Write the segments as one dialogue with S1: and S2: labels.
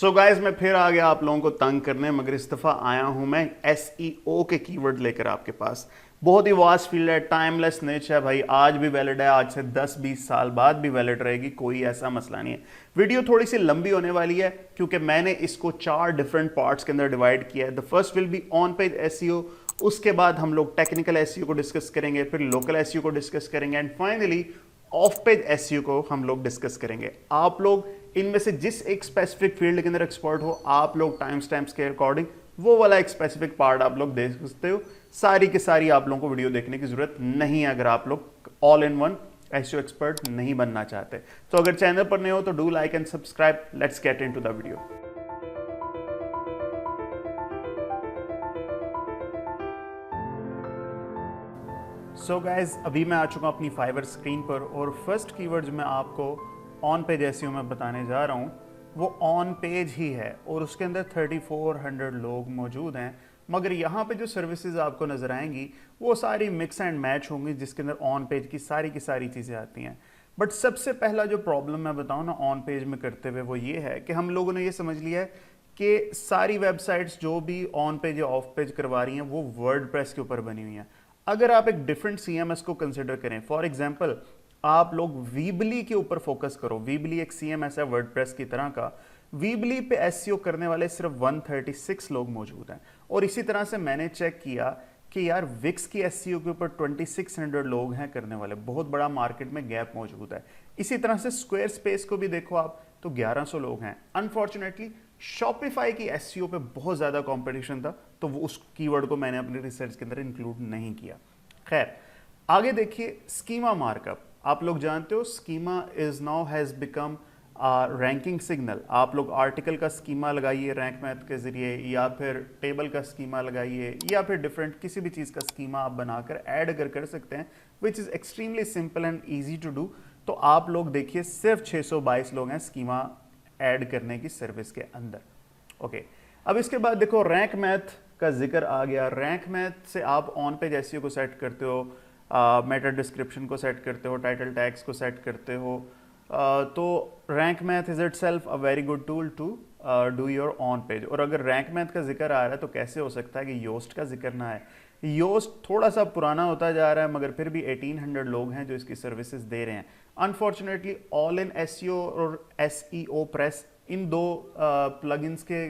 S1: So guys मैं फिर आ गया आप लोगों को तंग करने, मगर इस दफ़ा आया हूं मैं एसईओ के कीवर्ड लेकर आपके पास। बहुत ही वास्ट फील्ड है, टाइमलेस निच है भाई, आज भी वैलिड है, आज से 10-20 साल बाद भी वैलिड रहेगी, कोई ऐसा मसला नहीं है। वीडियो थोड़ी सी लंबी होने वाली है क्योंकि मैंने इसको 4 डिफरेंट पार्ट्स के अंदर डिवाइड किया है। The first will be on page SEO, उसके बाद हम लोग टेक्निकल एसईओ को डिस्कस करेंगे, फिर लोकल एसईओ को डिस्कस करेंगे and finally of page SEO को हम लोग डिस्कस करेंगे। आप लोग इनमें से जिस एक स्पेसिफिक फील्ड के अंदर एक्सपर्ट हो, आप लोग टाइम स्टैम्प्स के अकॉर्डिंग वो वाला एक स्पेसिफिक पार्ट आप लोग देख सकते हो। सारी की सारी आप लोगों को वीडियो देखने की जरूरत नहीं है अगर आप लोग all in one SEO expert नहीं बनना चाहते। तो अगर चैनल पर नए हो तो do like and subscribe. Let's get into the video. So guys अभी मैं आ चुका हूं अपनी फाइवर स्क्रीन पर और फर्स्ट कीवर्ड जो मैं आपको ऑन पेज एसईओ में बताने जा रहा हूं वो ऑन पेज ही है और उसके अंदर 3400 लोग मौजूद हैं। मगर यहाँ पे जो सर्विसेज आपको नजर आएंगी वो सारी मिक्स एंड मैच होंगी जिसके अंदर ऑन पेज की सारी चीज़ें आती हैं। बट सबसे पहला जो प्रॉब्लम मैं बताऊँ ना ऑन पेज में करते हुए वो ये है कि हम लोगों ने ये समझ लिया है कि सारी वेबसाइट्स जो भी ऑन पेज या ऑफ पेज करवा रही हैं वो वर्डप्रेस के ऊपर बनी हुई हैं। अगर आप एक डिफरेंट सीएमएस को कंसिडर करें, फॉर एग्जांपल आप लोग वीबली के ऊपर फोकस करो। वीबली एक सीएमएस है वर्डप्रेस की तरह का। वीबली पे एसईओ करने वाले सिर्फ 136 लोग मौजूद हैं और इसी तरह से मैंने चेक किया कि यार विक्स की एसईओ के ऊपर 2600 लोग हैं करने वाले। बहुत बड़ा मार्केट में गैप मौजूद है। इसी तरह से स्क्वायर स्पेस को भी देखो आप तो 1100 लोग हैं। अनफॉर्चुनेटली शॉपिफाई की एसईओ पे बहुत ज़्यादा कंपटीशन था तो वो उस कीवर्ड को मैंने अपने रिसर्च के अंदर इंक्लूड नहीं किया। खैर आगे देखिए, स्कीमा मार्कअप। आप लोग जानते हो schema is now has become ranking signal. आप लोग आर्टिकल का स्कीमा लगाइए रैंक मैथ के ज़रिए, या फिर टेबल का स्कीमा लगाइए, या फिर डिफरेंट किसी भी चीज़ का स्कीमा आप बनाकर ऐड अगर कर सकते हैं, which is extremely simple and easy to do. तो आप लोग देखिए सिर्फ 622 लोग हैं स्कीमा ऐड करने की सर्विस के अंदर। ओके, अब इसके बाद देखो रैंक मैथ का जिक्र आ गया। रैंक मैथ से आप ऑन पेज एसईओ को सेट करते हो, मेटा डिस्क्रिप्शन को सेट करते हो, टाइटल टैग्स को सेट करते हो। तो Rank Math is itself a very good tool to do your on page. और अगर रैंक मैथ का जिक्र आ रहा है तो कैसे हो सकता है कि योस्ट का जिक्र ना है। योस्ट थोड़ा सा पुराना होता जा रहा है मगर फिर भी 1800 लोग हैं जो इसकी सर्विसेज दे रहे हैं। अनफॉर्चुनेटली ऑल इन एसईओ और एसईओ प्रेस, इन दो प्लगइन्स के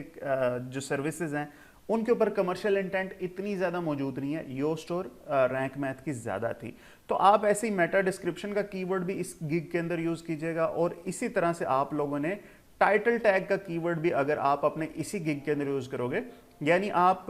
S1: जो सर्विसेज हैं उनके ऊपर कमर्शियल इंटेंट इतनी ज़्यादा मौजूद नहीं है। योस्ट और रैंक मैथ की ज़्यादा थी। तो आप ऐसे ही मेटा डिस्क्रिप्शन का कीवर्ड भी इस गिग के अंदर यूज़ कीजिएगा और इसी तरह से आप लोगों ने टाइटल टैग का कीवर्ड भी अगर आप अपने इसी गिग के अंदर यूज़ करोगे, यानी आप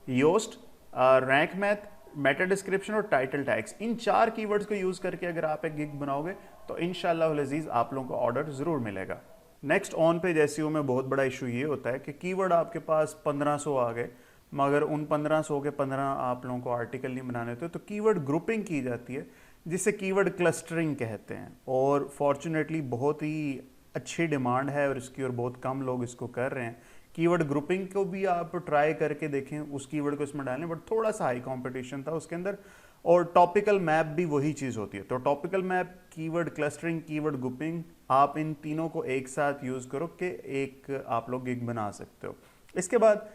S1: Yoast, Rank Math, meta description और टाइटल टैग्स, इन 4 कीवर्ड्स को यूज़ करके अगर आप एक गिग बनाओगे तो इंशाल्लाह अज़ीज़ आप लोगों को ऑर्डर ज़रूर मिलेगा। नेक्स्ट ऑन पेज एसईओ में बहुत बड़ा इशू ये होता है कि कीवर्ड आपके पास 1500 आ गए मगर उन 1500 के 15 आप लोगों को आर्टिकल नहीं बनाने होते, तो कीवर्ड ग्रुपिंग की जाती है जिसे कीवर्ड क्लस्टरिंग कहते हैं। और फॉर्चुनेटली बहुत ही अच्छी डिमांड है और इसकी और बहुत कम लोग इसको कर रहे हैं। कीवर्ड ग्रुपिंग को भी आप ट्राई करके देखें, उस कीवर्ड को इसमें डालें, बट थोड़ा सा हाई कंपटीशन था उसके अंदर। और टॉपिकल मैप भी वही चीज़ होती है। तो topical map, keyword clustering, keyword grouping, आप इन तीनों को एक साथ यूज़ करो कि एक आप लोग गिग बना सकते हो। इसके बाद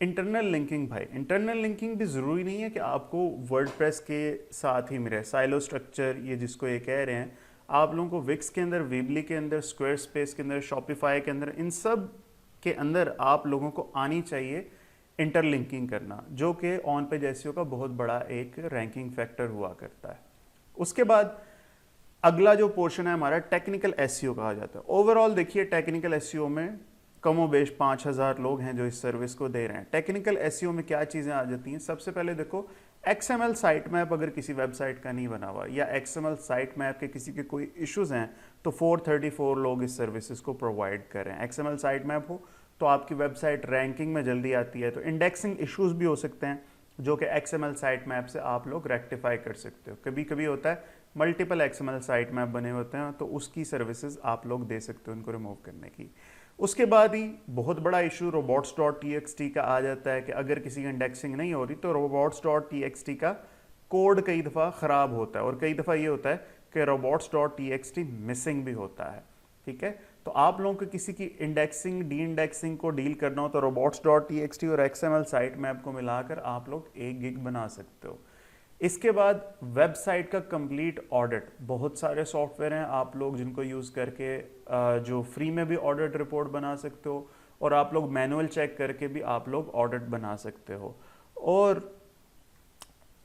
S1: इंटरनल लिंकिंग। भाई इंटरनल लिंकिंग भी ज़रूरी नहीं है कि आपको वर्डप्रेस के साथ ही मिले। साइलो स्ट्रक्चर ये जिसको ये कह रहे हैं, आप लोगों को विक्स के अंदर, वीबली के अंदर, स्क्वायर स्पेस के अंदर, शॉपिफाई के अंदर, इन सब के अंदर आप लोगों को आनी चाहिए इंटरलिंकिंग करना, जो कि ऑन पेज एसईओ का बहुत बड़ा एक रैंकिंग फैक्टर हुआ करता है। उसके बाद अगला जो पोर्शन है हमारा टेक्निकल एसईओ कहा जाता है। ओवरऑल देखिए टेक्निकल एसईओ में कमोबेश 5000 लोग हैं जो इस सर्विस को दे रहे हैं। टेक्निकल एसईओ में क्या चीज़ें आ जाती हैं? सबसे पहले देखो एक्सएमएल साइट मैप अगर किसी वेबसाइट का नहीं बना हुआ या एक्सएमएल साइट मैप के किसी के कोई इश्यूज हैं तो 434 लोग इस सर्विसेज को प्रोवाइड कर रहे हैं। एक्सएमएल साइट मैप हो तो आपकी वेबसाइट रैंकिंग में जल्दी आती है। तो इंडेक्सिंग इश्यूज भी हो सकते हैं जो कि एक्सएमएल साइट मैप से आप लोग रेक्टिफाई कर सकते हो। कभी कभी होता है मल्टीपल एक्सएमएल साइट मैप बने होते हैं तो उसकी सर्विसेज आप लोग दे सकते हो उनको रिमूव करने की। उसके बाद ही बहुत बड़ा इशू robots.txt का आ जाता है कि अगर किसी की इंडेक्सिंग नहीं हो रही तो robots.txt का कोड कई दफ़ा ख़राब होता है और कई दफ़ा ये होता है कि robots.txt मिसिंग भी होता है। ठीक है, तो आप लोगों को किसी की इंडेक्सिंग डी इंडेक्सिंग को डील करना हो तो robots.txt और XML साइट मैप को मिलाकर आप लोग 1 गिग बना सकते हो। इसके बाद वेबसाइट का कंप्लीट ऑडिट, बहुत सारे सॉफ्टवेयर हैं आप लोग जिनको यूज़ करके जो फ्री में भी ऑडिट रिपोर्ट बना सकते हो, और आप लोग मैनुअल चेक करके भी आप लोग ऑडिट बना सकते हो। और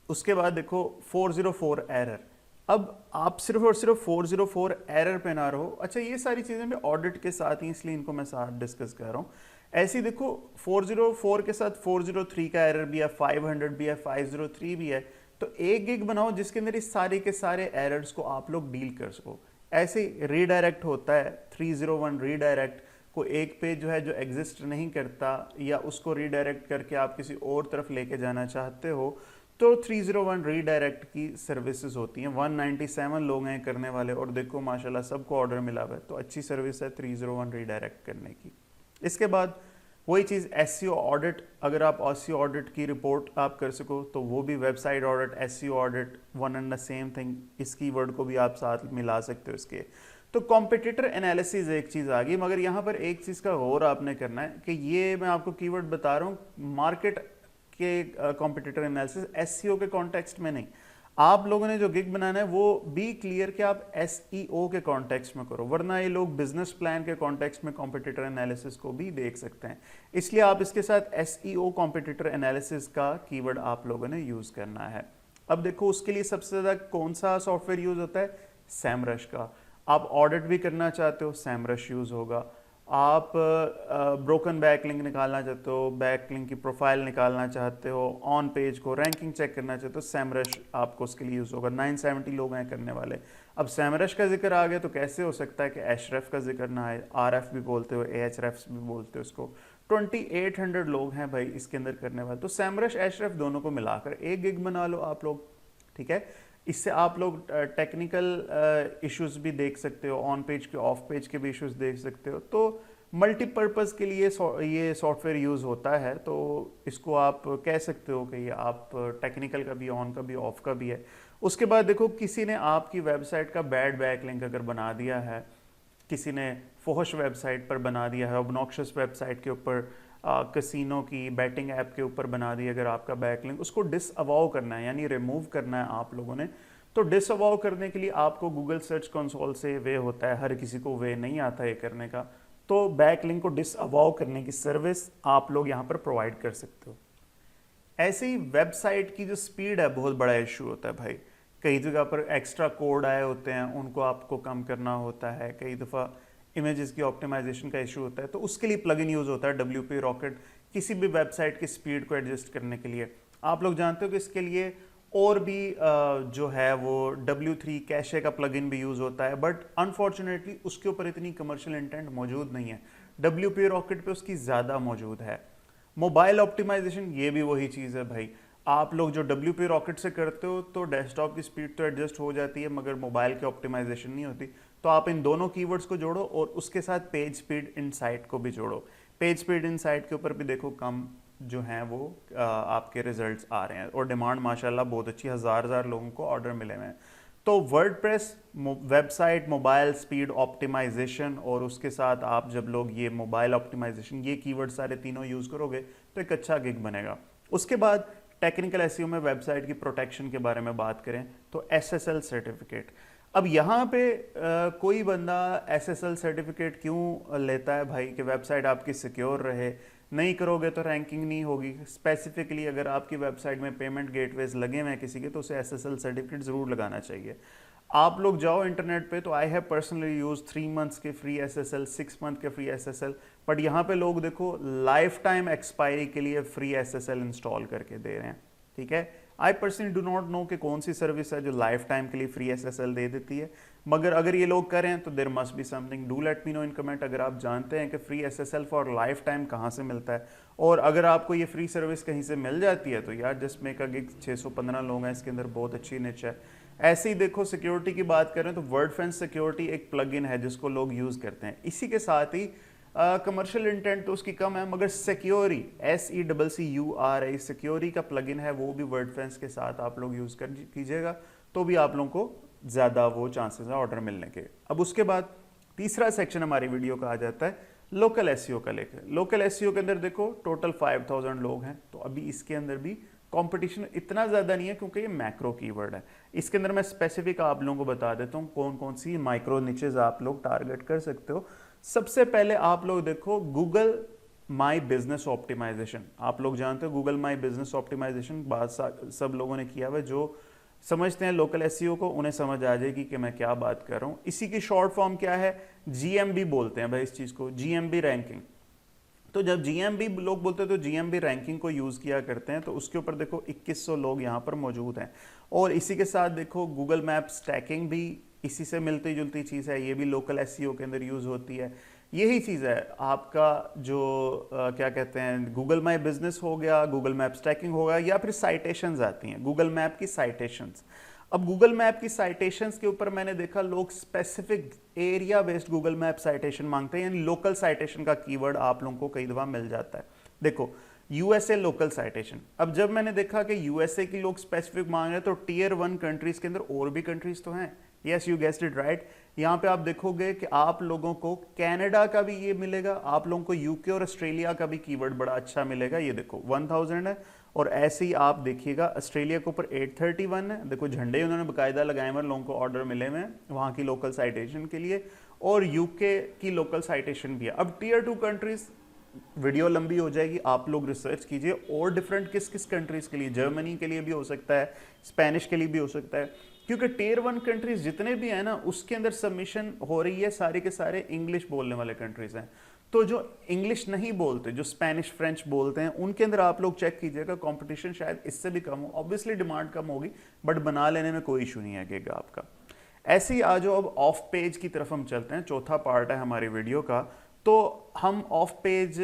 S1: उसके बाद देखो 404 एरर, अब आप सिर्फ और सिर्फ 404 एरर पे ना रहो। अच्छा, ये सारी चीज़ें मैं ऑडिट के साथ ही इसलिए इनको मैं साथ डिस्कस कर रहा हूँ। ऐसे ही देखो 404 के साथ 403 का एरर भी है, 500 भी है, 503 भी है। तो 1 गिग बनाओ जिसके अंदर इस सारे के सारे एरर्स को आप लोग डील कर सको। ऐसे ही रीडायरेक्ट होता है, 301 रीडायरेक्ट को एक पेज जो है जो एग्जिस्ट नहीं करता या उसको रीडायरेक्ट करके आप किसी और तरफ लेके जाना चाहते हो तो 301 रीडायरेक्ट की सर्विसेज होती हैं। 197 लोग हैं करने वाले और देखो माशाल्लाह सबको ऑर्डर मिला हुआ है, तो अच्छी सर्विस है 301 रीडायरेक्ट करने की। इसके बाद वही चीज़ एसईओ ऑडिट, अगर आप एसईओ ऑडिट की रिपोर्ट आप कर सको तो वो भी website audit, SEO audit, one and the same thing. इस कीवर्ड को भी आप साथ मिला सकते हो इसके। तो कॉम्पिटिटर एनालिसिस एक चीज़ आ गई, मगर यहाँ पर एक चीज़ का गौर आपने करना है कि ये मैं आपको कीवर्ड बता रहा हूँ मार्केट के कॉम्पिटिटर एनालिसिस, एसईओ के कॉन्टेक्स्ट में नहीं। आप लोगों ने जो गिग बनाना है वो बी क्लियर कि आप एसईओ के कॉन्टेक्स्ट में करो, वरना ये लोग बिजनेस प्लान के कॉन्टेक्स्ट में कॉम्पिटिटर एनालिसिस को भी देख सकते हैं। इसलिए आप इसके साथ एसईओ कॉम्पिटिटर एनालिसिस का कीवर्ड आप लोगों ने यूज करना है। अब देखो उसके लिए सबसे ज्यादा कौन सा सॉफ्टवेयर यूज होता है? सैमरश का। आप ऑडिट भी करना चाहते हो, सैमरश यूज होगा। आप ब्रोकन बैकलिंक निकालना चाहते हो, बैकलिंक की प्रोफाइल निकालना चाहते हो, ऑन पेज को रैंकिंग चेक करना चाहते हो, सैमरश आपको उसके लिए यूज़ होगा। 970 लोग हैं करने वाले। अब सैमरश का जिक्र आ गया तो कैसे हो सकता है कि एशरेफ का जिक्र ना आए? आरएफ भी बोलते हो, एएचरेफ भी बोलते हो इसको। 2800 लोग हैं भाई इसके अंदर करने वाले, तो सैमरश एशरेफ दोनों को मिलाकर 1 गिग बना लो आप लोग, ठीक है। इससे आप लोग टेक्निकल इश्यूज भी देख सकते हो, ऑन पेज के ऑफ पेज के भी इश्यूज देख सकते हो। तो मल्टीपर्पज़ के लिए ये सॉफ्टवेयर यूज़ होता है, तो इसको आप कह सकते हो कि ये आप टेक्निकल का भी, ऑन का भी, ऑफ का भी है। उसके बाद देखो किसी ने आपकी वेबसाइट का बैड बैकलिंक अगर बना दिया है, किसी ने फोहश वेबसाइट पर बना दिया है, ऑब्नॉक्शियस वेबसाइट के ऊपर, कसिनो की, बैटिंग ऐप के ऊपर बना दी अगर आपका बैकलिंक, उसको डिसअवाउ करना है यानी रिमूव करना है आप लोगों ने। तो डिसअवाउ करने के लिए आपको गूगल सर्च कंसोल से वे होता है, हर किसी को वे नहीं आता है करने का। तो बैकलिंक को डिसअवाउ करने की सर्विस आप लोग यहाँ पर प्रोवाइड कर सकते हो। ऐसे ही वेबसाइट की जो स्पीड है बहुत बड़ा इशू होता है भाई। कई जगह पर एक्स्ट्रा कोड आए होते हैं, उनको आपको कम करना होता है। कई दफ़ा इमेजेस की ऑप्टिमाइजेशन का इशू होता है, तो उसके लिए प्लगइन यूज़ होता है WP रॉकेट, किसी भी वेबसाइट की स्पीड को एडजस्ट करने के लिए। आप लोग जानते हो कि इसके लिए और भी जो है वो W3 कैशे का प्लगइन भी यूज़ होता है, बट अनफॉर्चुनेटली उसके ऊपर इतनी कमर्शियल इंटेंट मौजूद नहीं है। WP रॉकेट पे उसकी ज़्यादा मौजूद है। मोबाइल ऑप्टिमाइजेशन ये भी वही चीज़ है भाई। आप लोग जो WP रॉकेट से करते हो तो डेस्कटॉप की स्पीड तो एडजस्ट हो जाती है, मगर मोबाइल की ऑप्टिमाइजेशन नहीं होती। तो आप इन दोनों कीवर्ड्स को जोड़ो और उसके साथ पेज स्पीड इनसाइट को भी जोड़ो। पेज स्पीड इनसाइट के ऊपर भी देखो कम जो हैं वो आपके रिजल्ट्स आ रहे हैं, और डिमांड माशाल्लाह बहुत अच्छी, हज़ार लोगों को ऑर्डर मिले हुए हैं। तो WordPress, website, mobile speed optimisation, और उसके साथ आप जब लोग ये मोबाइल ऑप्टिमाइजेशन, ये कीवर्ड सारे तीनों यूज़ करोगे तो एक अच्छा गिग बनेगा। उसके बाद टेक्निकल एसईओ में वेबसाइट की प्रोटेक्शन के बारे में बात करें तो SSL सर्टिफिकेट। अब यहाँ पे कोई बंदा SSL सर्टिफिकेट क्यों लेता है भाई? कि वेबसाइट आपकी सिक्योर रहे। नहीं करोगे तो रैंकिंग नहीं होगी। स्पेसिफिकली अगर आपकी वेबसाइट में पेमेंट गेटवेज लगे हुए हैं किसी के, तो उसे SSL सर्टिफिकेट ज़रूर लगाना चाहिए। आप लोग जाओ इंटरनेट पे, तो I have personally use 3 months के फ्री SSL, 6 मंथ के फ्री SSL, बट यहाँ पे लोग देखो लाइफ टाइम एक्सपायरी के लिए फ्री SSL इंस्टॉल करके दे रहे हैं, ठीक है। I personally do not know कि कौन सी सर्विस है जो लाइफ टाइम के लिए फ्री SSL दे देती है, मगर अगर ये लोग करें तो there must be something. Do let me know in comment अगर आप जानते हैं कि free SSL for lifetime कहाँ से मिलता है, और अगर आपको ये फ्री सर्विस कहीं से मिल जाती है तो यार जस्ट मेक अ गिग। 615 लोग हैं इसके अंदर, बहुत अच्छी निच है। ऐसे ही देखो सिक्योरिटी की बात करें तो वर्डफेंस सिक्योरिटी एक प्लगइन है जिसको लोग यूज़ करते हैं। इसी के साथ ही कमर्शियल इंटेंट तो उसकी कम है, मगर सिक्योरी, SECURI सिक्योरी का प्लगइन है, वो भी वर्डफेंस के साथ आप लोग यूज़ कीजिएगा, तो भी आप लोगों को ज़्यादा वो चांसेस है ऑर्डर मिलने के। अब उसके बाद तीसरा सेक्शन हमारी वीडियो का आ जाता है लोकल एसईओ का लेकर। लोकल एसईओ के अंदर देखो टोटल 5000 लोग हैं, तो अभी इसके अंदर भी कंपटीशन इतना ज़्यादा नहीं है क्योंकि ये मैक्रो कीवर्ड है। इसके अंदर मैं स्पेसिफिक आप लोगों को बता देता हूँ कौन कौन सी माइक्रो निचेज आप लोग टारगेट कर सकते हो। सबसे पहले आप लोग देखो गूगल माई बिजनेस ऑप्टिमाइजेशन। आप लोग जानते हो गूगल माई बिजनेस ऑप्टिमाइजेशन बात सब लोगों ने किया हुआ। जो समझते हैं लोकल एसईओ को उन्हें समझ आ जाएगी कि मैं क्या बात कर रहा हूँ। इसी की शॉर्ट फॉर्म क्या है, जीएमबी बोलते हैं भाई इस चीज़ को, जीएमबी रैंकिंग। तो जब जीएमबी लोग बोलते हैं तो जीएमबी रैंकिंग को यूज़ किया करते हैं। तो उसके ऊपर देखो 2100 लोग यहाँ पर मौजूद हैं। और इसी के साथ देखो गूगल मैप स्टैकिंग भी इसी से मिलती जुलती चीज़ है, ये भी लोकल एसईओ के अंदर यूज़ होती है। यही चीज़ है आपका जो क्या कहते हैं गूगल माई बिजनेस हो गया, गूगल मैप स्टैकिंग हो गया, या फिर साइटेशंस आती हैं, गूगल मैप की साइटेशंस। अब गूगल मैप की साइटेशंस के ऊपर मैंने देखा लोग specific area based Google map citation मांगते हैं, यानी लोकल साइटेशन का कीवर्ड आप लोगों को कई दफ़ा मिल जाता है। देखो यूएसए लोकल साइटेशन, अब जब मैंने देखा कि यूएसए की लोग स्पेसिफिक मांग रहे हैं तो टीयर 1 कंट्रीज के अंदर और भी कंट्रीज तो हैं। Yes you guessed it right. यहाँ पे आप देखोगे कि आप लोगों को कनाडा का भी ये मिलेगा, आप लोगों को यूके और ऑस्ट्रेलिया का भी कीवर्ड बड़ा अच्छा मिलेगा। ये देखो 1000 है, और ऐसे ही आप देखिएगा ऑस्ट्रेलिया के ऊपर 831 है। देखो झंडे उन्होंने बाकायदा लगाए हुए, लोगों को ऑर्डर मिले हुए वहाँ की लोकल साइटेशन के लिए, और यूके की लोकल साइटेशन भी है। अब टीयर 2 कंट्रीज, वीडियो लंबी हो जाएगी, आप लोग रिसर्च कीजिए और डिफरेंट किस किस कंट्रीज के लिए, जर्मनी के लिए भी हो सकता है, स्पेनिश के लिए भी हो सकता है, क्योंकि टीयर 1 कंट्रीज जितने भी हैं ना उसके अंदर सबमिशन हो रही है सारे के सारे इंग्लिश बोलने वाले कंट्रीज हैं। तो जो इंग्लिश नहीं बोलते, जो स्पेनिश फ्रेंच बोलते हैं, उनके अंदर आप लोग चेक कीजिएगा, कंपटीशन शायद इससे भी कम हो। ऑब्वियसली डिमांड कम होगी बट बना लेने में कोई इशू नहीं आएगा आपका। ऐसे ही आ जाओ अब ऑफ पेज की तरफ हम चलते हैं, चौथा पार्ट है हमारी वीडियो का। तो हम ऑफ पेज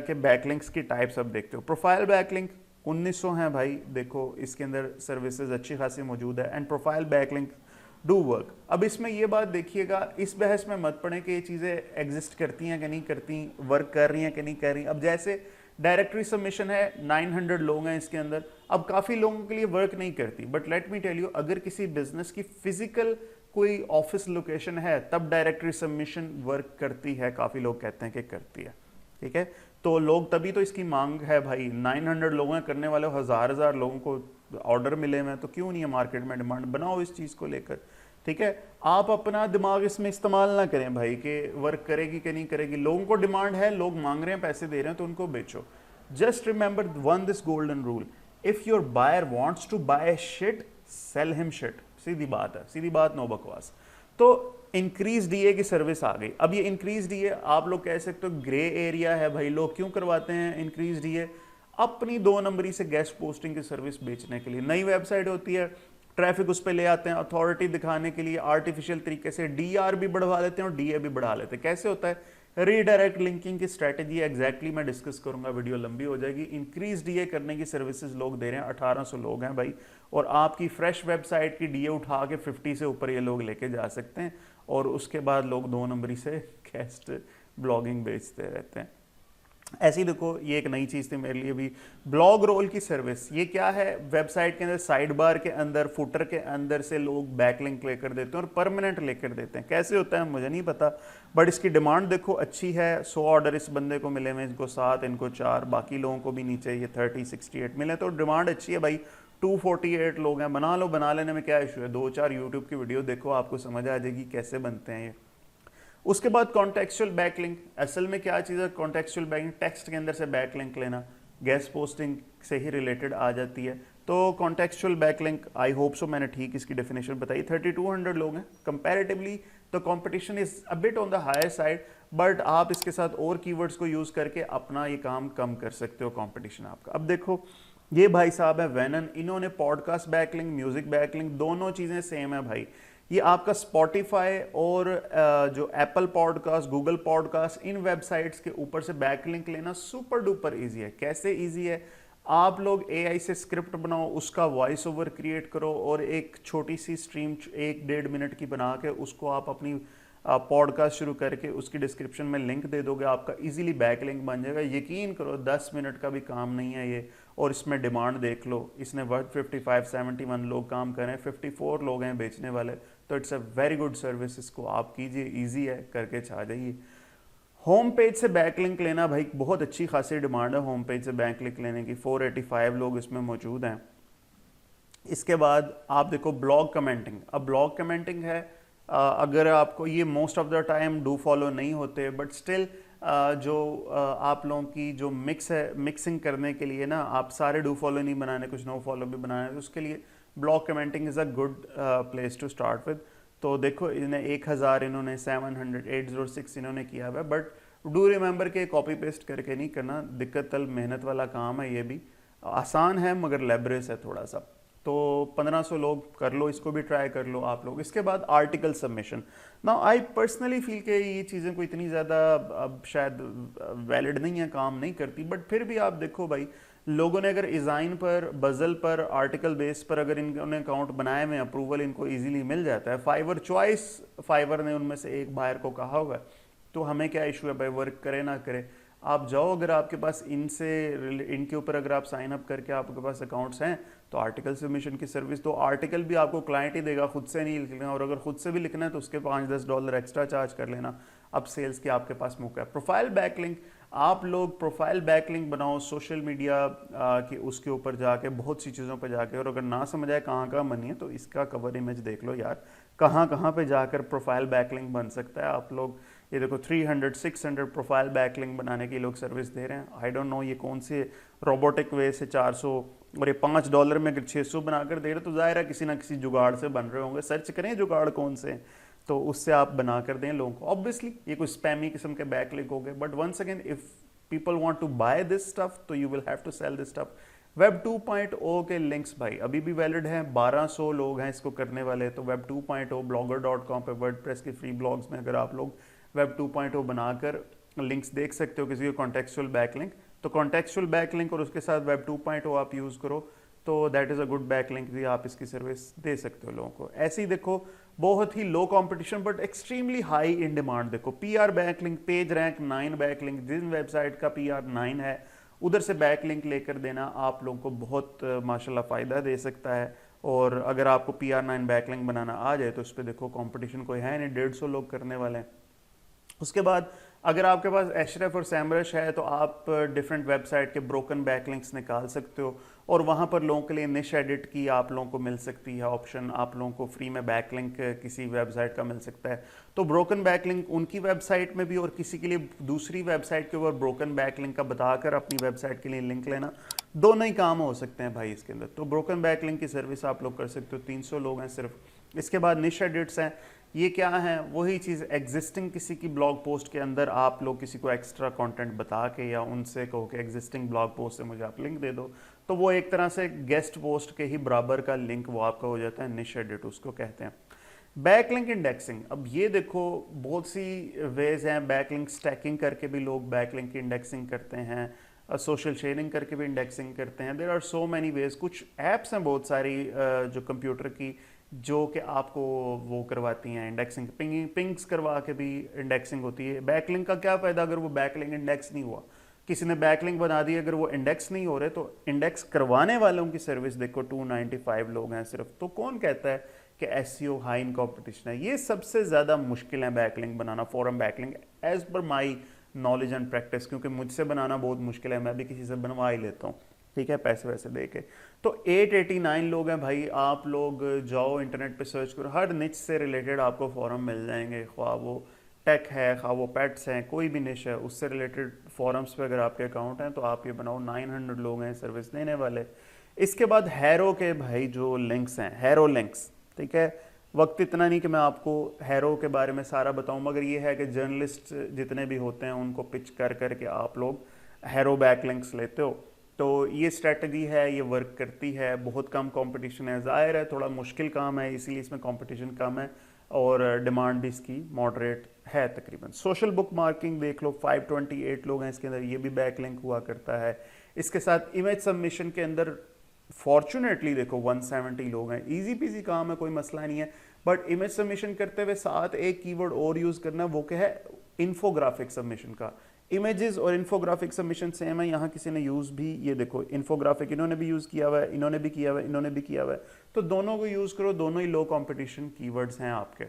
S1: के बैकलिंक्स की टाइप्स अब देखते हो। प्रोफाइल बैकलिंक 1900 हैं भाई, देखो इसके अंदर सर्विसेज अच्छी खासी मौजूद है, and profile backlink do work. अब इसमें ये बात देखिएगा, इस बहस में मत पड़े कि ये चीज़ें एग्जिस्ट करती हैं कि नहीं करती, वर्क कर रही हैं कि नहीं कर रही। अब जैसे डायरेक्टरी सबमिशन है, 900 लोग हैं इसके अंदर, अब काफ़ी लोगों के लिए वर्क नहीं करती, but let me tell you, अगर किसी बिजनेस की फिजिकल कोई ऑफिस लोकेशन है तब डायरेक्टरी सबमिशन वर्क करती है, काफ़ी लोग कहते हैं कि करती है। ठीक है, तो लोग तभी तो इसकी मांग है भाई, 900 लोगों हैं करने वाले, हजार लोगों को ऑर्डर मिले हुए हैं, तो क्यों नहीं है मार्केट में डिमांड, बनाओ इस चीज़ को लेकर। ठीक है, आप अपना दिमाग इसमें इस्तेमाल ना करें भाई कि वर्क करेगी कि नहीं करेगी, लोगों को डिमांड है, लोग मांग रहे हैं, पैसे दे रहे हैं, तो उनको बेचो। Just remember one this golden rule, if your buyer wants to buy shit, sell him shit. सीधी बात है, सीधी बात, नो बकवास। तो इंक्रीज डीए की सर्विस आ गई। अब ये इंक्रीज डीए आप लोग कह सकते हो ग्रे एरिया है भाई, लोग क्यों करवाते हैं इंक्रीज डीए, अपनी 2 नंबरी से गेस्ट पोस्टिंग की सर्विस बेचने के लिए। नई वेबसाइट होती है, ट्रैफिक उस पर ले आते हैं, अथॉरिटी दिखाने के लिए आर्टिफिशियल तरीके से डीआर भी बढ़वा देते हैं और डीए भी बढ़ा लेते हैं। कैसे होता है, रीडायरेक्ट लिंकिंग की स्ट्रैटेजी एग्जैक्टली मैं डिस्कस करूंगा, वीडियो लंबी हो जाएगी। इंक्रीज डीए करने की सर्विसेज लोग दे रहे हैं, 1800 लोग हैं भाई, और आपकी फ्रेश वेबसाइट की डीए उठा के 50 से ऊपर ये लोग लेके जा सकते हैं, और उसके बाद लोग 2 नंबरी से गेस्ट ब्लॉगिंग बेचते रहते हैं। ऐसी देखो ये एक नई चीज़ थी मेरे लिए भी, ब्लॉग रोल की सर्विस। ये क्या है, वेबसाइट के अंदर साइड बार के अंदर, फुटर के अंदर से लोग बैकलिंक लेकर देते हैं और परमानेंट लेकर देते हैं। कैसे होता है मुझे नहीं पता, बट इसकी डिमांड देखो अच्छी है। 100 ऑर्डर इस बंदे को मिले हुए, इनको 7, इनको 4, बाकी लोगों को भी नीचे ये 30-68 मिले, तो डिमांड अच्छी है भाई। 248 लोग हैं, बना लो, बना लेने में क्या इशू है, 2-4 यूट्यूब की वीडियो देखो, आपको समझ आ जाएगी कैसे बनते हैं ये। उसके बाद कॉन्टेक्चुअल बैकलिंक, असल में क्या चीज़ है कॉन्टेक्चुअल बैकलिंक, टेक्स्ट के अंदर से बैकलिंक लेना, गेस्ट पोस्टिंग से ही रिलेटेड आ जाती है। तो contextual backlink, I hope so मैंने ठीक इसकी डेफिनेशन बताई। 3200 लोग हैं कंपैरेटिवली, तो competition is a bit on the higher side, but आप इसके साथ और कीवर्ड्स को यूज़ करके अपना ये काम कम कर सकते हो कंपटीशन आपका। अब देखो ये भाई साहब है वेनन, इन्होंने पॉडकास्ट बैकलिंक, म्यूजिक बैकलिंक, दोनों चीज़ें सेम है भाई। ये आपका स्पॉटिफाई और जो एप्पल पॉडकास्ट, गूगल पॉडकास्ट, इन वेबसाइट्स के ऊपर से बैकलिंक लेना सुपर डुपर इजी है। कैसे इजी है, आप लोग एआई से स्क्रिप्ट बनाओ, उसका वॉइस ओवर क्रिएट करो और एक छोटी सी स्ट्रीम 1-1.5 मिनट की बना के उसको आप अपनी पॉडकास्ट शुरू करके उसकी डिस्क्रिप्शन में लिंक दे दोगे, आपका इजीली बैकलिंक बन जाएगा। यकीन करो 10 मिनट का भी काम नहीं है ये, और इसमें डिमांड देख लो, इसने 155-71 लोग काम कर रहे हैं, 54 लोग हैं बेचने वाले, तो it's a very good service, इसको आप कीजिए, ईजी है, करके छा जाइए। होम पेज से बैकलिंक लेना भाई बहुत अच्छी खासी डिमांड है होम पेज से बैकलिंक लेने की, 485 लोग इसमें मौजूद हैं। इसके बाद आप देखो ब्लॉग कमेंटिंग। अब ब्लॉग कमेंटिंग है, अगर आपको ये most of the time do follow नहीं होते, बट स्टिल जो आप लोगों की जो मिक्स है, मिक्सिंग करने के लिए ना, आप सारे डू फॉलो नहीं बनाने, कुछ नो फॉलो भी बनाने, तो उसके लिए blog commenting is a good place to start with. तो देखो इन्हें 1000, इन्होंने 700, 806 इन्होंने किया हुआ है, बट डू रिमेंबर के कॉपी पेस्ट करके नहीं करना, दिक्कत तल मेहनत वाला काम है, ये भी आसान है मगर लेबरेस है थोड़ा सा। तो 1500 लोग कर लो, इसको भी ट्राई कर लो आप लोग। इसके बाद article submission. Now I personally feel के ये चीज़ें कोई इतनी ज़्यादा अब शायद वैलिड नहीं है, काम नहीं करती, बट फिर भी आप देखो भाई, लोगों ने अगर इजाइन पर, बजल पर, आर्टिकल बेस पर अगर इन्होंने अकाउंट बनाए हुए, अप्रूवल इनको इजीली मिल जाता है। फाइवर चॉइस, फाइवर ने उनमें से एक बायर को कहा हुआ है, तो हमें क्या इशू है भाई, वर्क करे ना करे, आप जाओ, अगर आपके पास इनके ऊपर अगर आप साइन अप करके आपके पास अकाउंट्स हैं, तो आर्टिकल सबमिशन की सर्विस, तो आर्टिकल भी आपको क्लाइंट ही देगा, खुद से नहीं लिखना, और अगर खुद से भी लिखना है तो उसके $5-10 एक्स्ट्रा चार्ज कर लेना। अब सेल्स की आपके पास मौका है। प्रोफाइल बैकलिंक, आप लोग प्रोफाइल बैकलिंक बनाओ सोशल मीडिया की, उसके ऊपर जाके बहुत सी चीज़ों पर जाके, और अगर ना समझ आए कहाँ कहाँ बनी है तो इसका कवर इमेज देख लो यार, कहाँ कहाँ पे जाकर प्रोफाइल बैकलिंक बन सकता है। आप लोग ये देखो 300-600 प्रोफाइल बैकलिंक बनाने की लोग सर्विस दे रहे हैं। आई डोंट नो ये कौन से रोबोटिक वे से 400 और ये $5 में अगर 600 बनाकर दे रहे, तो जाहिर है किसी ना किसी जुगाड़ से बन रहे होंगे। सर्च करें जुगाड़ कौन से, तो उससे आप बना कर दें लोगों को। ऑब्वियसली ये कुछ स्पैमी किस्म के बैकलिंक हो गए, but once again if people want to buy this stuff, तो you will have to sell this stuff. Web 2.0 के लिंक्स भाई अभी भी वैलिड हैं, 1200 लोग हैं इसको करने वाले। तो वेब 2.0 blogger.com पे वर्डप्रेस की फ्री ब्लॉग्स में अगर आप लोग वेब 2.0 बनाकर लिंक्स देख सकते हो किसी को कॉन्टेक्चुअल बैकलिंक, तो कॉन्टेक्चुअल बैकलिंक और उसके साथ वेब 2.0 आप यूज़ करो, तो that is a good backlink भी, आप इसकी सर्विस दे सकते हो लोगों को। ऐसे ही देखो बहुत ही low competition but extremely high in demand, देखो PR backlink, page rank 9 backlink, जिन वेबसाइट का PR 9 है उधर से बैकलिंक लेकर देना आप लोगों को बहुत माशाल्लाह फ़ायदा दे सकता है। और अगर आपको PR 9 बैकलिंक बनाना आ जाए तो उस पर देखो कंपटीशन कोई है नहीं, 150 लोग करने वाले हैं। उसके बाद अगर आपके पास एशरेफ और सैमरश है तो आप डिफरेंट वेबसाइट के ब्रोकन बैकलिंक्स निकाल सकते हो, और वहाँ पर लोगों के लिए निश एडिट की आप लोगों को मिल सकती है ऑप्शन, आप लोगों को फ्री में बैकलिंक किसी वेबसाइट का मिल सकता है। तो ब्रोकन बैकलिंक उनकी वेबसाइट में भी, और किसी के लिए दूसरी वेबसाइट के ऊपर ब्रोकन बैकलिंक का बताकर अपनी वेबसाइट के लिए लिंक लेना, दोनों ही काम हो सकते हैं भाई इसके अंदर। तो ब्रोकन बैकलिंक की सर्विस आप लोग कर सकते हो, 300 लोग हैं सिर्फ। इसके बाद निश एडिट्स हैं, ये क्या है, वही चीज़ एग्जिस्टिंग किसी की ब्लॉग पोस्ट के अंदर आप लोग किसी को एक्स्ट्रा कंटेंट बता के या उनसे कहो कि एग्जिस्टिंग ब्लॉग पोस्ट से मुझे आप लिंक दे दो, तो वो एक तरह से गेस्ट पोस्ट के ही बराबर का लिंक वो आपका हो जाता है, निश एडिट उसको कहते हैं। बैकलिंक इंडेक्सिंग, अब ये देखो बहुत सी वेज हैं, बैकलिंक स्टैकिंग करके भी लोग बैकलिंक की इंडेक्सिंग करते हैं, सोशल शेयरिंग करके भी इंडेक्सिंग करते हैं। There are so many ways. कुछ ऐप्स हैं बहुत सारी जो कंप्यूटर की, जो कि आपको वो करवाती हैं इंडेक्सिंग, पिंग्स करवा के भी इंडेक्सिंग होती है। बैकलिंक का क्या फ़ायदा अगर वो बैकलिंक इंडेक्स नहीं हुआ, किसी ने बैकलिंक बना दी, अगर वो इंडेक्स नहीं हो रहे, तो इंडेक्स करवाने वालों की सर्विस देखो 295 लोग हैं सिर्फ। तो कौन कहता है कि SEO हाई इन कॉम्पिटिशन है? ये सबसे ज़्यादा मुश्किल है बैकलिंक बनाना, forum backlink, as per my knowledge and practice, क्योंकि मुझसे बनाना बहुत मुश्किल है, मैं भी किसी से बनवा ही लेता हूँ, ठीक है, पैसे वैसे दे के। तो 889 लोग हैं भाई, आप लोग जाओ इंटरनेट पे सर्च करो, हर निच से रिलेटेड आपको फॉरम मिल जाएंगे, ख्वाह वो टेक है, ख्वाह वो पेट्स हैं, कोई भी निश है उससे रिलेटेड फॉरम्स पे अगर आपके अकाउंट हैं तो आप ये बनाओ। 900 लोग हैं सर्विस देने वाले। इसके बाद हैरो के भाई जो लिंक्स हैं, हैरो लिंक्स, ठीक है, वक्त इतना नहीं कि मैं आपको हैरो के बारे में सारा बताऊं, मगर ये है कि जर्नलिस्ट जितने भी होते हैं उनको पिच कर करके आप लोग हैरो बैकलिंक्स लेते हो। तो ये स्ट्रेटजी है, ये वर्क करती है, बहुत कम कंपटीशन है, ज़ाहिर है थोड़ा मुश्किल काम है, इसीलिए इसमें कंपटीशन कम है, और डिमांड भी इसकी मॉडरेट है तकरीबन। सोशल बुक मार्किंग देख लो, 528 लोग हैं इसके अंदर, ये भी बैकलिंक हुआ करता है। इसके साथ इमेज सबमिशन के अंदर फॉर्चुनेटली देखो 170 लोग हैं, इजी पीजी काम है, कोई मसला नहीं है। बट इमेज सबमिशन करते हुए साथ एक कीवर्ड और यूज़ करना, वो क्या है, इन्फोग्राफिक सबमिशन का। इमेजेस और इन्फोग्राफिक सबमिशन सेम है, यहाँ किसी ने यूज़ भी, ये देखो इन्फोग्राफिक इन्होंने भी यूज़ किया हुआ है, इन्होंने भी किया हुआ है, इन्होंने भी किया हुआ है, तो दोनों को यूज़ करो, दोनों ही लो कंपटीशन कीवर्ड्स हैं आपके।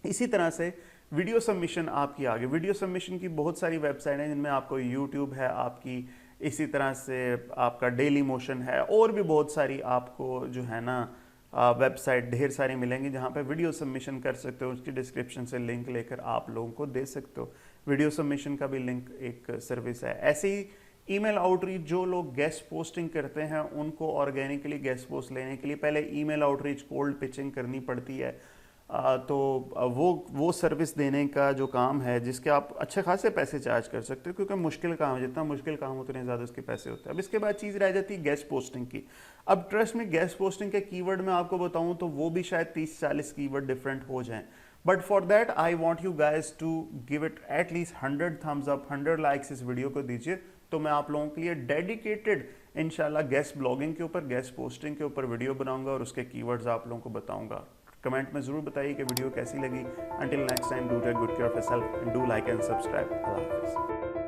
S1: इसी तरह से वीडियो सबमिशन आपकी आगे, वीडियो सबमिशन की बहुत सारी वेबसाइट हैं जिनमें आपको यूट्यूब है आपकी, इसी तरह से आपका डेली मोशन है, और भी बहुत सारी आपको जो है ना वेबसाइट ढेर सारी मिलेंगी जहाँ पे वीडियो सबमिशन कर सकते हो। उसकी डिस्क्रिप्शन से लिंक लेकर आप लोगों को दे सकते हो। वीडियो सबमिशन का भी लिंक एक सर्विस है। ऐसे ही ईमेल आउटरीच, जो लोग गेस्ट पोस्टिंग करते हैं उनको ऑर्गेनिकली गेस्ट पोस्ट लेने के लिए पहले ईमेल आउटरीच कोल्ड पिचिंग करनी पड़ती है। तो वो सर्विस देने का जो काम है, जिसके आप अच्छे खासे पैसे चार्ज कर सकते हो, क्योंकि मुश्किल काम है, जितना मुश्किल काम उतने ज़्यादा उसके पैसे होते हैं। अब इसके बाद चीज़ रह जाती है गेस्ट पोस्टिंग की। अब ट्रस्ट में गेस्ट पोस्टिंग के कीवर्ड में आपको बताऊं तो वो भी शायद 30-40 कीवर्ड डिफरेंट हो जाएं, but for that I want you guys to give it at least 100 thumbs up, 100 likes इस वीडियो को दीजिए, तो मैं आप लोगों के लिए डेडिकेटेड इंशाल्लाह गेस्ट ब्लॉगिंग के ऊपर, गेस्ट पोस्टिंग के ऊपर वीडियो बनाऊंगा और उसके कीवर्ड्स आप लोगों को बताऊंगा। कमेंट में जरूर बताइए कि वीडियो कैसी लगी। Until next time, do take good care of yourself and do like and subscribe. अल्लाह हाफिज़।